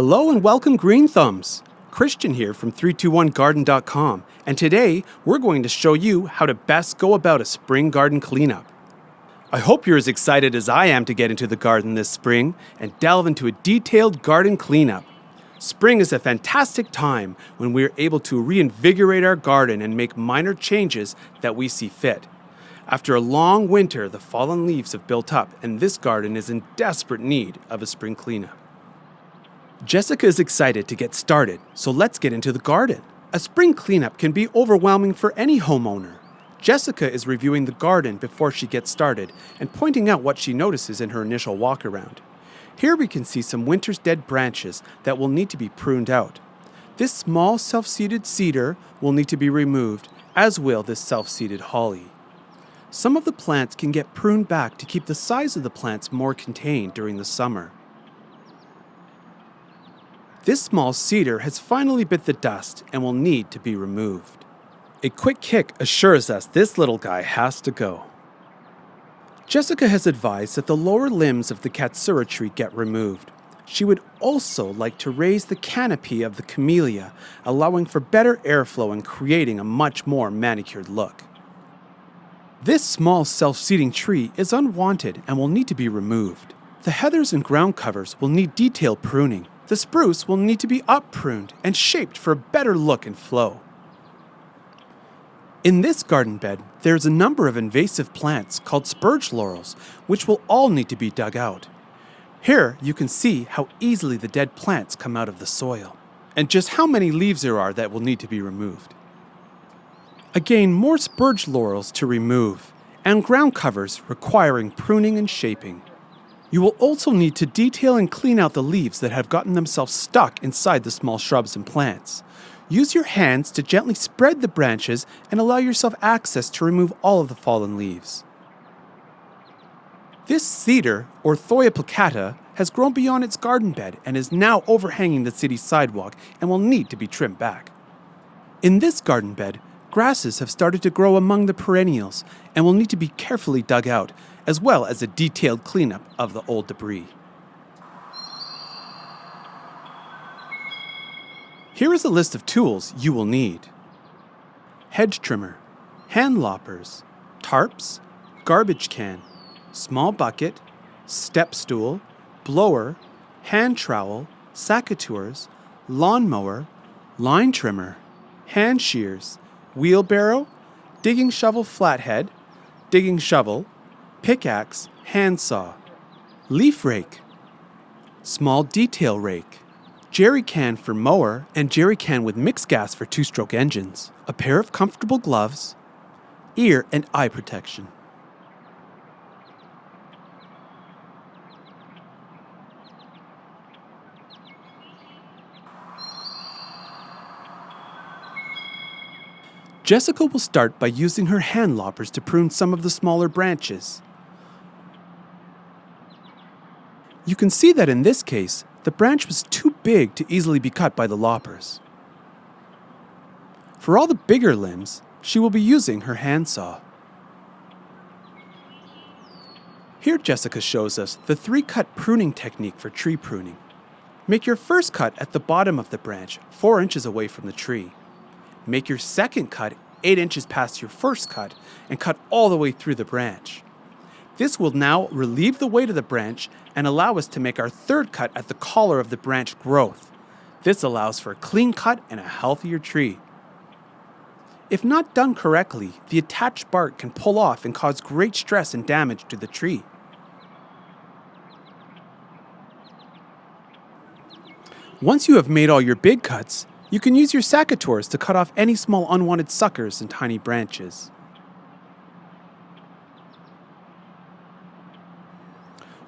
Hello and welcome, Green Thumbs! Christian here from 321garden.com, and today we're going to show you how to best go about a spring garden cleanup. I hope you're as excited as I am to get into the garden this spring and delve into a detailed garden cleanup. Spring is a fantastic time when we're able to reinvigorate our garden and make minor changes that we see fit. After a long winter, the fallen leaves have built up, and this garden is in desperate need of a spring cleanup. Jessica is excited to get started, so let's get into the garden. A spring cleanup can be overwhelming for any homeowner. Jessica is reviewing the garden before she gets started and pointing out what she notices in her initial walk around. Here we can see some winter's dead branches that will need to be pruned out. This small self-seeded cedar will need to be removed, as will this self-seeded holly. Some of the plants can get pruned back to keep the size of the plants more contained during the summer. This small cedar has finally bit the dust and will need to be removed. A quick kick assures us this little guy has to go. Jessica has advised that the lower limbs of the katsura tree get removed. She would also like to raise the canopy of the camellia, allowing for better airflow and creating a much more manicured look. This small self-seeding tree is unwanted and will need to be removed. The heathers and ground covers will need detailed pruning. The spruce will need to be up-pruned and shaped for a better look and flow. In this garden bed, there's a number of invasive plants called spurge laurels, which will all need to be dug out. Here you can see how easily the dead plants come out of the soil, and just how many leaves there are that will need to be removed. Again, more spurge laurels to remove, and ground covers requiring pruning and shaping. You will also need to detail and clean out the leaves that have gotten themselves stuck inside the small shrubs and plants. Use your hands to gently spread the branches and allow yourself access to remove all of the fallen leaves. This cedar, or Thoya plicata, has grown beyond its garden bed and is now overhanging the city sidewalk and will need to be trimmed back. In this garden bed, grasses have started to grow among the perennials and will need to be carefully dug out, as well as a detailed cleanup of the old debris. Here is a list of tools you will need: hedge trimmer, hand loppers, tarps, garbage can, small bucket, step stool, blower, hand trowel, secateurs, lawnmower, line trimmer, hand shears, wheelbarrow, digging shovel flathead, digging shovel, pickaxe, handsaw, leaf rake, small detail rake, jerry can for mower and jerry can with mixed gas for two-stroke engines, a pair of comfortable gloves, ear and eye protection. Jessica will start by using her hand loppers to prune some of the smaller branches. You can see that in this case, the branch was too big to easily be cut by the loppers. For all the bigger limbs, she will be using her handsaw. Here Jessica shows us the 3-cut pruning technique for tree pruning. Make your first cut at the bottom of the branch, 4 inches away from the tree. Make your second cut 8 inches past your first cut and cut all the way through the branch. This will now relieve the weight of the branch and allow us to make our third cut at the collar of the branch growth. This allows for a clean cut and a healthier tree. If not done correctly, the attached bark can pull off and cause great stress and damage to the tree. Once you have made all your big cuts, you can use your secateurs to cut off any small unwanted suckers and tiny branches.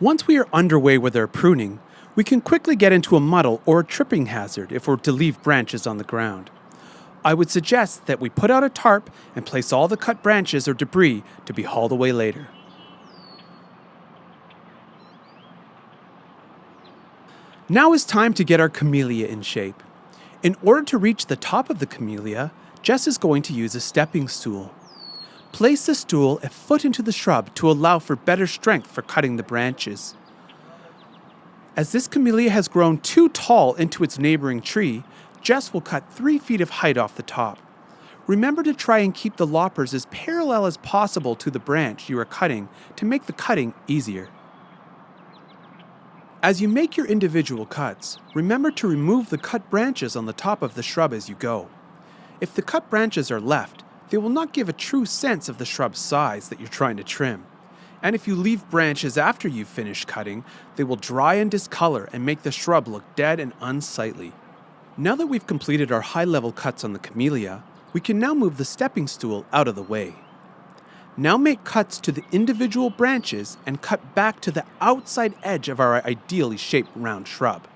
Once we are underway with our pruning, we can quickly get into a muddle or a tripping hazard if we're to leave branches on the ground. I would suggest that we put out a tarp and place all the cut branches or debris to be hauled away later. Now is time to get our camellia in shape. In order to reach the top of the camellia, Jess is going to use a stepping stool. Place the stool a foot into the shrub to allow for better strength for cutting the branches. As this camellia has grown too tall into its neighboring tree, Jess will cut 3 feet of height off the top. Remember to try and keep the loppers as parallel as possible to the branch you are cutting to make the cutting easier. As you make your individual cuts, remember to remove the cut branches on the top of the shrub as you go. If the cut branches are left, they will not give a true sense of the shrub's size that you're trying to trim. And if you leave branches after you've finished cutting, they will dry and discolor and make the shrub look dead and unsightly. Now that we've completed our high-level cuts on the camellia, we can now move the stepping stool out of the way. Now make cuts to the individual branches and cut back to the outside edge of our ideally shaped round shrub.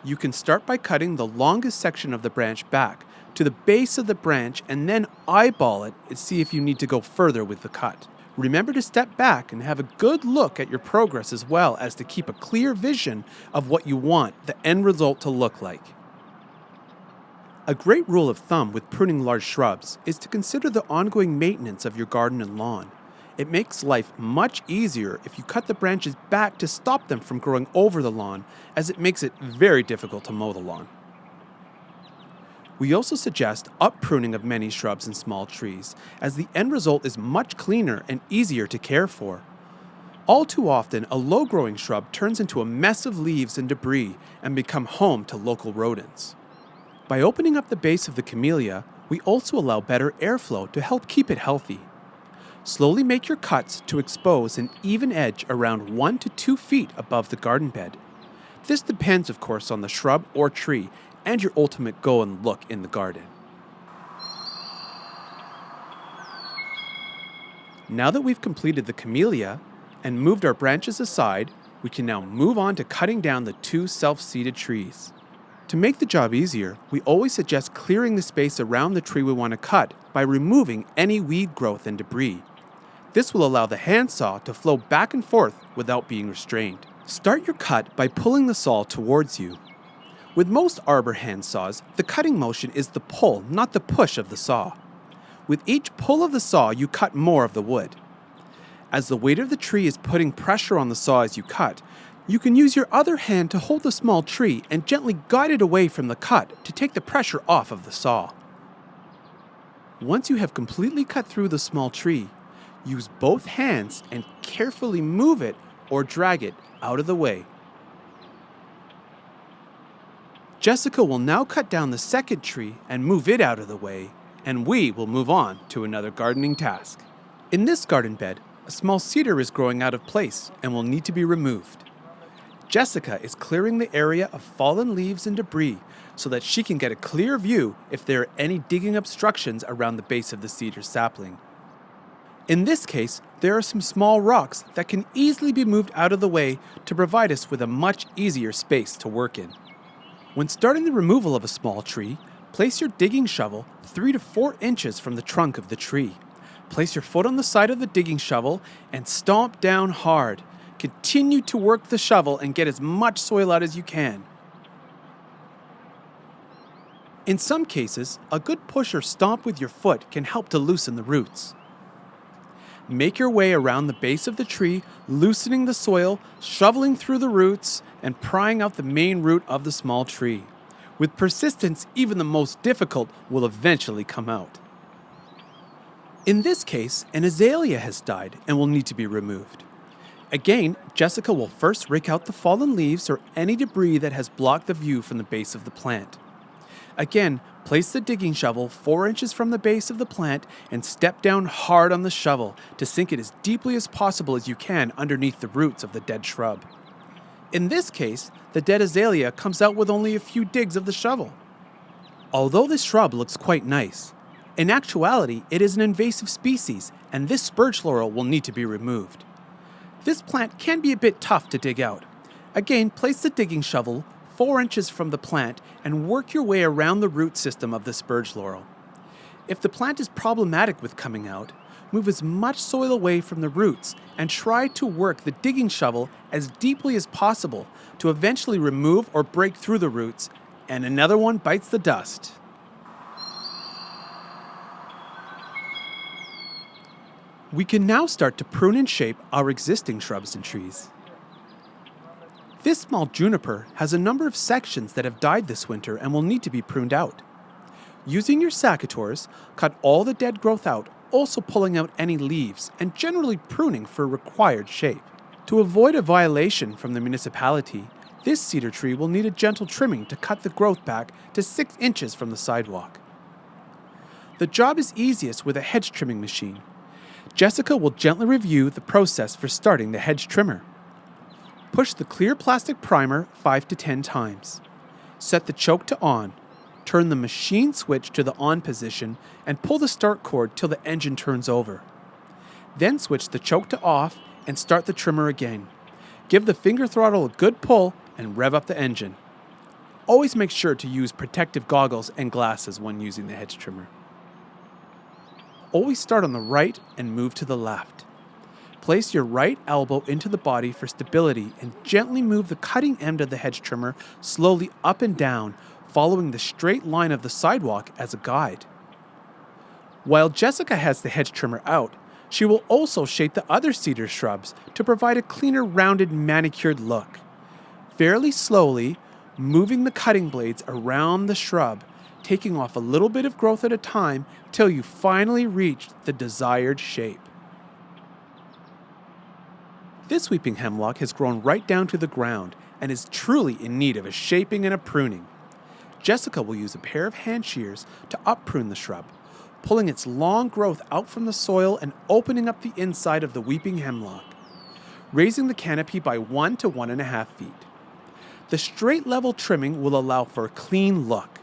You can start by cutting the longest section of the branch back to the base of the branch and then eyeball it and see if you need to go further with the cut. Remember to step back and have a good look at your progress as well as to keep a clear vision of what you want the end result to look like. A great rule of thumb with pruning large shrubs is to consider the ongoing maintenance of your garden and lawn. It makes life much easier if you cut the branches back to stop them from growing over the lawn, as it makes it very difficult to mow the lawn. We also suggest up-pruning of many shrubs and small trees, as the end result is much cleaner and easier to care for. All too often, a low-growing shrub turns into a mess of leaves and debris and become home to local rodents. By opening up the base of the camellia, we also allow better airflow to help keep it healthy. Slowly make your cuts to expose an even edge around 1 to 2 feet above the garden bed. This depends, of course, on the shrub or tree and your ultimate goal and look in the garden. Now that we've completed the camellia and moved our branches aside, we can now move on to cutting down the 2 self-seeded trees. To make the job easier, we always suggest clearing the space around the tree we want to cut by removing any weed growth and debris. This will allow the handsaw to flow back and forth without being restrained. Start your cut by pulling the saw towards you. With most arbor handsaws, the cutting motion is the pull, not the push of the saw. With each pull of the saw, you cut more of the wood. As the weight of the tree is putting pressure on the saw as you cut, you can use your other hand to hold the small tree and gently guide it away from the cut to take the pressure off of the saw. Once you have completely cut through the small tree, use both hands and carefully move it or drag it out of the way. Jessica will now cut down the second tree and move it out of the way, and we will move on to another gardening task. In this garden bed, a small cedar is growing out of place and will need to be removed. Jessica is clearing the area of fallen leaves and debris so that she can get a clear view if there are any digging obstructions around the base of the cedar sapling. In this case, there are some small rocks that can easily be moved out of the way to provide us with a much easier space to work in. When starting the removal of a small tree, place your digging shovel 3 to 4 inches from the trunk of the tree. Place your foot on the side of the digging shovel and stomp down hard. Continue to work the shovel and get as much soil out as you can. In some cases, a good push or stomp with your foot can help to loosen the roots. Make your way around the base of the tree, loosening the soil, shoveling through the roots, and prying out the main root of the small tree. With persistence, even the most difficult will eventually come out. In this case, an azalea has died and will need to be removed. Again, Jessica will first rake out the fallen leaves or any debris that has blocked the view from the base of the plant. Again, place the digging shovel 4 inches from the base of the plant and step down hard on the shovel to sink it as deeply as possible as you can underneath the roots of the dead shrub. In this case, the dead azalea comes out with only a few digs of the shovel. Although this shrub looks quite nice, in actuality it is an invasive species and this spurge laurel will need to be removed. This plant can be a bit tough to dig out. Again, place the digging shovel 4 inches from the plant and work your way around the root system of the spurge laurel. If the plant is problematic with coming out, move as much soil away from the roots and try to work the digging shovel as deeply as possible to eventually remove or break through the roots, and another one bites the dust. We can now start to prune and shape our existing shrubs and trees. This small juniper has a number of sections that have died this winter and will need to be pruned out. Using your secateurs, cut all the dead growth out, also pulling out any leaves and generally pruning for required shape. To avoid a violation from the municipality, this cedar tree will need a gentle trimming to cut the growth back to 6 inches from the sidewalk. The job is easiest with a hedge trimming machine. Jessica will gently review the process for starting the hedge trimmer. Push the clear plastic primer 5 to 10 times. Set the choke to on. Turn the machine switch to the on position and pull the start cord till the engine turns over. Then switch the choke to off and start the trimmer again. Give the finger throttle a good pull and rev up the engine. Always make sure to use protective goggles and glasses when using the hedge trimmer. Always start on the right and move to the left. Place your right elbow into the body for stability and gently move the cutting end of the hedge trimmer slowly up and down, following the straight line of the sidewalk as a guide. While Jessica has the hedge trimmer out, she will also shape the other cedar shrubs to provide a cleaner, rounded, manicured look. Fairly slowly, moving the cutting blades around the shrub, taking off a little bit of growth at a time till you finally reach the desired shape. This weeping hemlock has grown right down to the ground and is truly in need of a shaping and a pruning. Jessica will use a pair of hand shears to up-prune the shrub, pulling its long growth out from the soil and opening up the inside of the weeping hemlock, raising the canopy by 1 to 1.5 feet. The straight level trimming will allow for a clean look.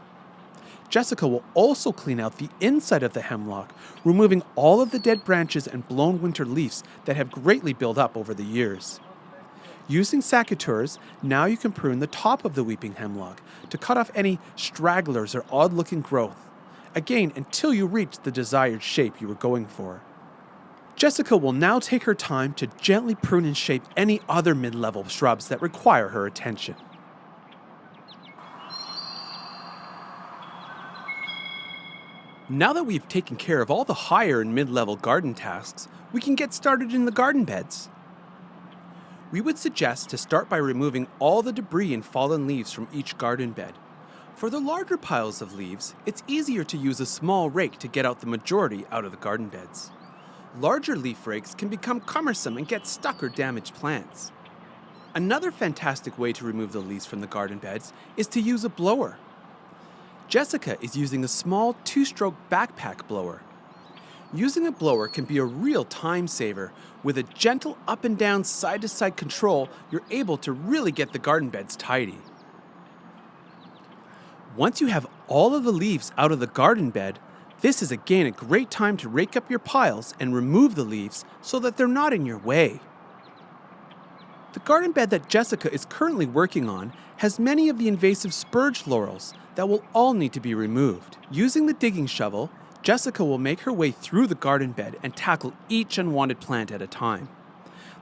Jessica will also clean out the inside of the hemlock, removing all of the dead branches and blown winter leaves that have greatly built up over the years. Using secateurs, now you can prune the top of the weeping hemlock to cut off any stragglers or odd-looking growth, again until you reach the desired shape you were going for. Jessica will now take her time to gently prune and shape any other mid-level shrubs that require her attention. Now that we've taken care of all the higher and mid-level garden tasks, we can get started in the garden beds. We would suggest to start by removing all the debris and fallen leaves from each garden bed. For the larger piles of leaves, it's easier to use a small rake to get out the majority out of the garden beds. Larger leaf rakes can become cumbersome and get stuck or damage plants. Another fantastic way to remove the leaves from the garden beds is to use a blower. Jessica is using a small 2-stroke backpack blower. Using a blower can be a real time saver. With a gentle up and down, side to side control, you're able to really get the garden beds tidy. Once you have all of the leaves out of the garden bed, this is again a great time to rake up your piles and remove the leaves so that they're not in your way. The garden bed that Jessica is currently working on has many of the invasive spurge laurels that will all need to be removed. Using the digging shovel, Jessica will make her way through the garden bed and tackle each unwanted plant at a time.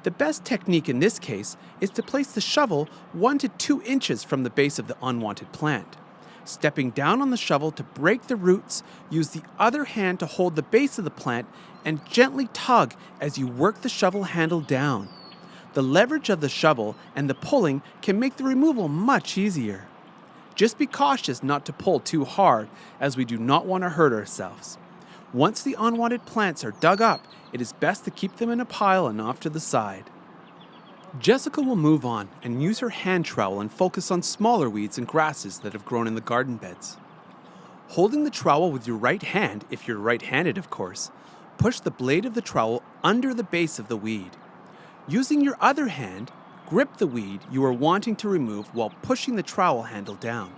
The best technique in this case is to place the shovel 1 to 2 inches from the base of the unwanted plant. Stepping down on the shovel to break the roots, use the other hand to hold the base of the plant and gently tug as you work the shovel handle down. The leverage of the shovel and the pulling can make the removal much easier. Just be cautious not to pull too hard, as we do not want to hurt ourselves. Once the unwanted plants are dug up, it is best to keep them in a pile and off to the side. Jessica will move on and use her hand trowel and focus on smaller weeds and grasses that have grown in the garden beds. Holding the trowel with your right hand, if you're right-handed of course, push the blade of the trowel under the base of the weed. Using your other hand, grip the weed you are wanting to remove while pushing the trowel handle down.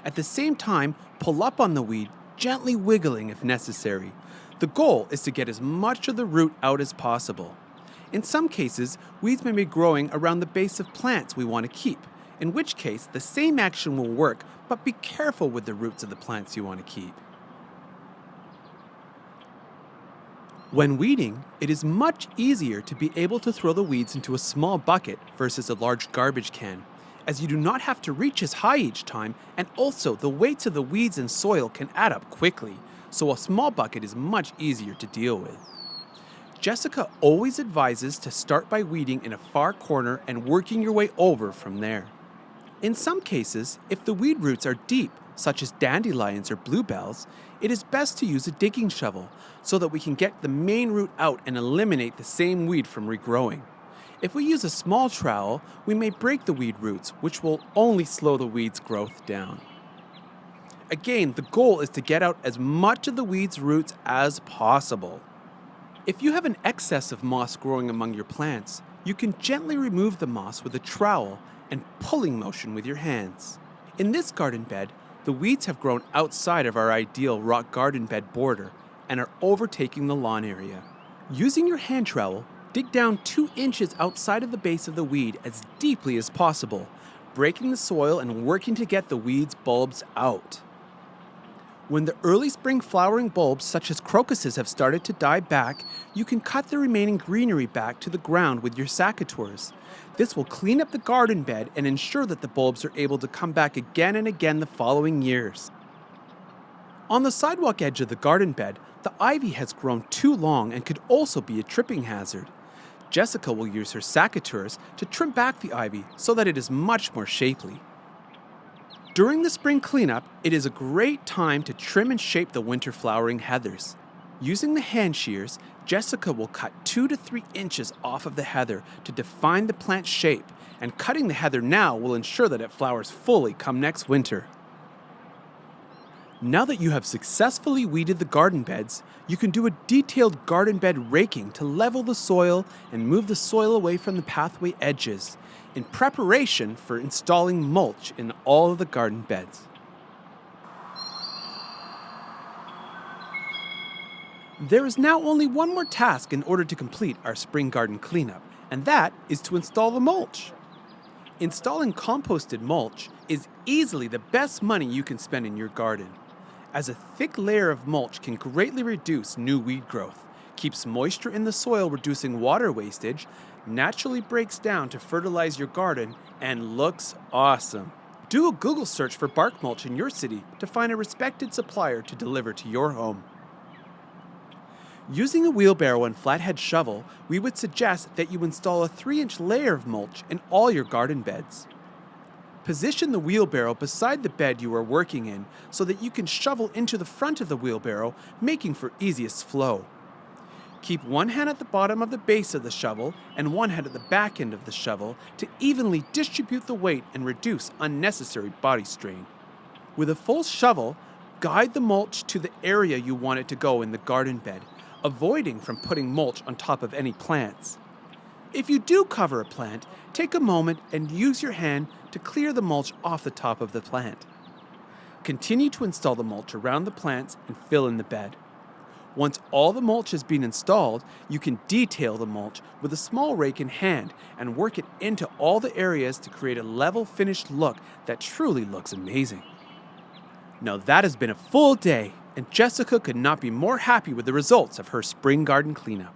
At the same time, pull up on the weed, gently wiggling if necessary. The goal is to get as much of the root out as possible. In some cases, weeds may be growing around the base of plants we want to keep, in which case the same action will work, but be careful with the roots of the plants you want to keep. When weeding, it is much easier to be able to throw the weeds into a small bucket versus a large garbage can, as you do not have to reach as high each time, and also the weights of the weeds and soil can add up quickly, so a small bucket is much easier to deal with. Jessica always advises to start by weeding in a far corner and working your way over from there. In some cases, if the weed roots are deep, such as dandelions or bluebells, it is best to use a digging shovel so that we can get the main root out and eliminate the same weed from regrowing. If we use a small trowel, we may break the weed roots, which will only slow the weed's growth down. Again, the goal is to get out as much of the weed's roots as possible. If you have an excess of moss growing among your plants, you can gently remove the moss with a trowel and pulling motion with your hands. In this garden bed, the weeds have grown outside of our ideal rock garden bed border and are overtaking the lawn area. Using your hand trowel, dig down 2 inches outside of the base of the weed as deeply as possible, breaking the soil and working to get the weed's bulbs out. When the early spring flowering bulbs such as crocuses have started to die back, you can cut the remaining greenery back to the ground with your secateurs. This will clean up the garden bed and ensure that the bulbs are able to come back again and again the following years. On the sidewalk edge of the garden bed, the ivy has grown too long and could also be a tripping hazard. Jessica will use her secateurs to trim back the ivy so that it is much more shapely. During the spring cleanup, it is a great time to trim and shape the winter flowering heathers. Using the hand shears, Jessica will cut 2 to 3 inches off of the heather to define the plant shape, and cutting the heather now will ensure that it flowers fully come next winter. Now that you have successfully weeded the garden beds, you can do a detailed garden bed raking to level the soil and move the soil away from the pathway edges, in preparation for installing mulch in all of the garden beds. There is now only one more task in order to complete our spring garden cleanup, and that is to install the mulch. Installing composted mulch is easily the best money you can spend in your garden, as a thick layer of mulch can greatly reduce new weed growth, keeps moisture in the soil reducing water wastage, naturally breaks down to fertilize your garden, and looks awesome. Do a Google search for bark mulch in your city to find a respected supplier to deliver to your home. Using a wheelbarrow and flathead shovel, we would suggest that you install a 3-inch layer of mulch in all your garden beds. Position the wheelbarrow beside the bed you are working in so that you can shovel into the front of the wheelbarrow, making for easiest flow. Keep one hand at the bottom of the base of the shovel and one hand at the back end of the shovel to evenly distribute the weight and reduce unnecessary body strain. With a full shovel, guide the mulch to the area you want it to go in the garden bed, avoiding from putting mulch on top of any plants. If you do cover a plant, take a moment and use your hand to clear the mulch off the top of the plant. Continue to install the mulch around the plants and fill in the bed. Once all the mulch has been installed, you can detail the mulch with a small rake in hand and work it into all the areas to create a level finished look that truly looks amazing. Now that has been a full day, and Jessica could not be more happy with the results of her spring garden cleanup.